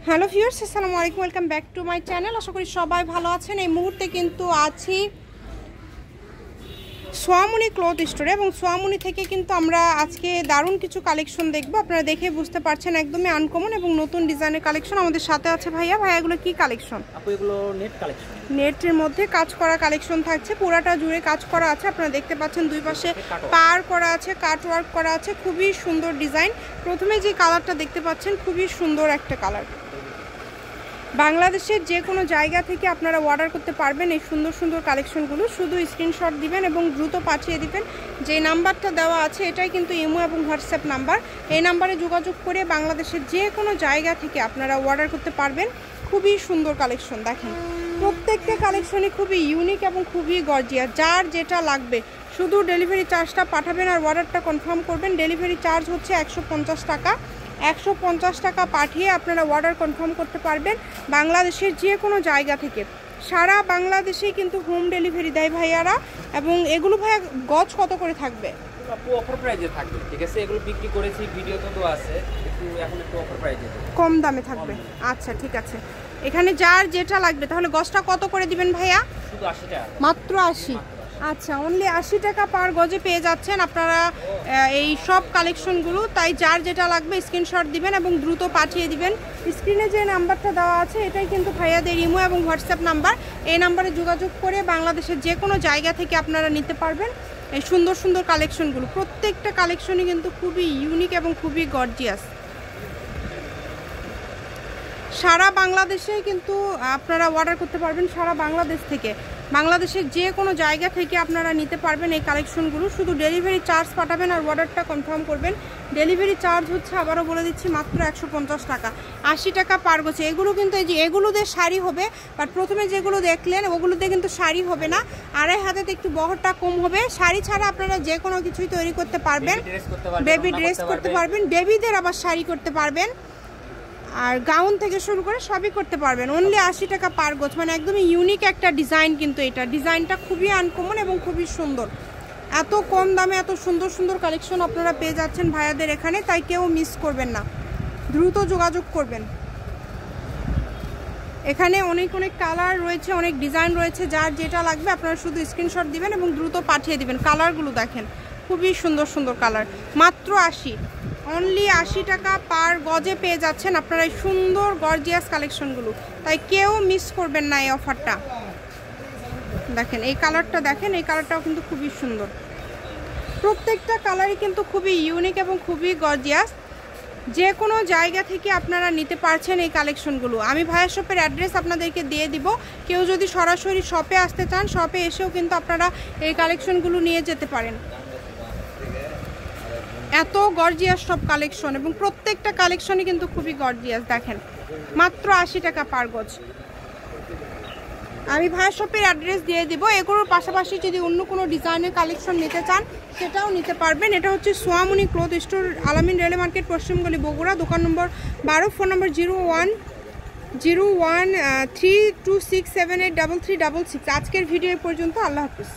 Hello viewers, আসসালামু আলাইকুম, welcome back to my channel. আশা করি সবাই ভালো আছেন। এই মুহূর্তে কিন্তু আছি সোয়ামনি ক্লথ স্টোরে এবং সোয়ামনি থেকে কিন্তু আমরা আজকে দারুণ কিছু কালেকশন দেখবো। আপনারা দেখে বুঝতে পারছেন একদমই আনকমন এবং নতুন ডিজাইনের কালেকশন। আমাদের সাথে আছে ভাইয়া। এগুলো কি কালেকশন? আপু এগুলো নেট কালেকশন, নেটের মধ্যে কাজ করা কালেকশন থাকছে, পুরাটা জুড়ে কাজ করা আছে। আপনারা দেখতে পাচ্ছেন দুই পাশে পার করা আছে, কাট ওয়ার্ক করা আছে, খুবই সুন্দর ডিজাইন। প্রথমে যে কালারটা দেখতে পাচ্ছেন খুবই সুন্দর একটা কালার। বাংলাদেশের যে কোনো জায়গা থেকে আপনারা অর্ডার করতে পারবেন এই সুন্দর সুন্দর কালেকশনগুলো। শুধু স্ক্রিনশট দিবেন এবং দ্রুত পাঠিয়ে দিবেন। যে নাম্বারটা দেওয়া আছে এটাই কিন্তু ইমো এবং হোয়াটসঅ্যাপ নাম্বার। এই নাম্বারে যোগাযোগ করে বাংলাদেশের যে কোনো জায়গা থেকে আপনারা অর্ডার করতে পারবেন। খুবই সুন্দর কালেকশন দেখেন, প্রত্যেকটা কালেকশনই খুবই ইউনিক এবং খুবই গর্জিয়াস। যার যেটা লাগবে শুধু ডেলিভারি চার্জটা পাঠাবেন আর অর্ডারটা কনফার্ম করবেন। ডেলিভারি চার্জ হচ্ছে 150 টাকা। 150 টাকা পাঠিয়ে আপনারা অর্ডার কনফার্ম করতে পারবেন বাংলাদেশের যে কোনো জায়গা থেকে। সারা বাংলাদেশেই কিন্তু হোম ডেলিভারি দেয় ভাইয়ারা। এবং এগুলো ভাইয়া গজ কত করে থাকবে? আপু অফার প্রাইসে থাকবে, ঠিক আছে? এগুলো বিক্রি করেছি, ভিডিওতে তো আছে, একটু এখন একটু অফার প্রাইসে কম দামে থাকবে। আচ্ছা ঠিক আছে, এখানে যার যেটা লাগবে। তাহলে গজটা কত করে দিবেন ভাইয়া? শুধু 80 টাকা, মাত্র 80। আচ্ছা, অনলি 80 টাকা পার গজে পেয়ে যাচ্ছেন আপনারা এই সব কালেকশনগুলো। তাই যার যেটা লাগবে স্ক্রিনশট দিবেন এবং দ্রুত পাঠিয়ে দিবেন। স্ক্রিনে যে নাম্বারটা দেওয়া আছে এটাই কিন্তু ভাইয়াদের ইমো এবং হোয়াটসঅ্যাপ নাম্বার। এই নাম্বারে যোগাযোগ করে বাংলাদেশের যে কোনো জায়গা থেকে আপনারা নিতে পারবেন এই সুন্দর সুন্দর কালেকশনগুলো। প্রত্যেকটা কালেকশনই কিন্তু খুবই ইউনিক এবং খুবই গর্জিয়াস। সারা বাংলাদেশে কিন্তু আপনারা অর্ডার করতে পারবেন, সারা বাংলাদেশ থেকে। বাংলাদেশের যে কোনো জায়গা থেকে আপনারা নিতে পারবেন এই কালেকশনগুলো। শুধু ডেলিভারি চার্জ পাঠাবেন আর অর্ডারটা কনফার্ম করবেন। ডেলিভারি চার্জ হচ্ছে, আবারও বলে দিচ্ছি, মাত্র 150 টাকা। 80 টাকা পার গছে। এগুলো কিন্তু এই যে এগুলোতে শাড়ি হবে, বাট প্রথমে যেগুলো দেখলেন ওগুলোতে কিন্তু শাড়ি হবে না। আড়াই হাতেতে একটু বহরটা কম হবে। শাড়ি ছাড়া আপনারা যে কোনো কিছুই তৈরি করতে পারবেন। বেবি ড্রেস করতে পারবেন, বেবিদের আবার শাড়ি করতে পারবেন, আর গাউন থেকে শুরু করে সবই করতে পারবেন। অনলি 80 টাকা পার গজ, মানে একদমই ইউনিক একটা ডিজাইন। কিন্তু এটা ডিজাইনটা খুবই আনকমন এবং খুবই সুন্দর। এত কম দামে এত সুন্দর সুন্দর কালেকশন আপনারা পেয়ে যাচ্ছেন ভাইয়াদের এখানে। তাই কেউ মিস করবেন না, দ্রুত যোগাযোগ করবেন। এখানে অনেক অনেক কালার রয়েছে, অনেক ডিজাইন রয়েছে। যার যেটা লাগবে আপনারা শুধু স্ক্রিনশট দিবেন এবং দ্রুত পাঠিয়ে দিবেন। কালারগুলো দেখেন, খুবই সুন্দর সুন্দর কালার। মাত্র 80, অনলি 80 টাকা পার গজে পেয়ে যাচ্ছেন আপনারা এই সুন্দর গর্জিয়াস কালেকশনগুলো। তাই কেউ মিস করবেন না এই অফারটা। দেখেন এই কালারটা, দেখেন এই কালারটাও কিন্তু খুবই সুন্দর। প্রত্যেকটা কালারই কিন্তু খুবই ইউনিক এবং খুবই গর্জিয়াস। যে কোনো জায়গা থেকে আপনারা নিতে পারছেন এই কালেকশনগুলো। আমি ভাইয়া শপের অ্যাড্রেস আপনাদেরকে দিয়ে দিব। কেউ যদি সরাসরি শপে আসতে চান, শপে এসেও কিন্তু আপনারা এই কালেকশনগুলো নিয়ে যেতে পারেন। এত গর্জিয়াস সব কালেকশন এবং প্রত্যেকটা কালেকশনই কিন্তু খুবই গর্জিয়াস। দেখেন মাত্র 80 টাকা পার গজ। আমি ভাইয়া শপের অ্যাড্রেস দিয়ে দিব। এগুলোর পাশাপাশি যদি অন্য কোনো ডিজাইনের কালেকশন নিতে চান সেটাও নিতে পারবেন। এটা হচ্ছে সোয়ামনি ক্লথ স্টোর, আলামিন রেল মার্কেট, পশ্চিমগলি, বগুড়া। দোকান নম্বর 12, ফোন নম্বর 010132678336। আজকের ভিডিও পর্যন্ত। আল্লাহ হাফিজ।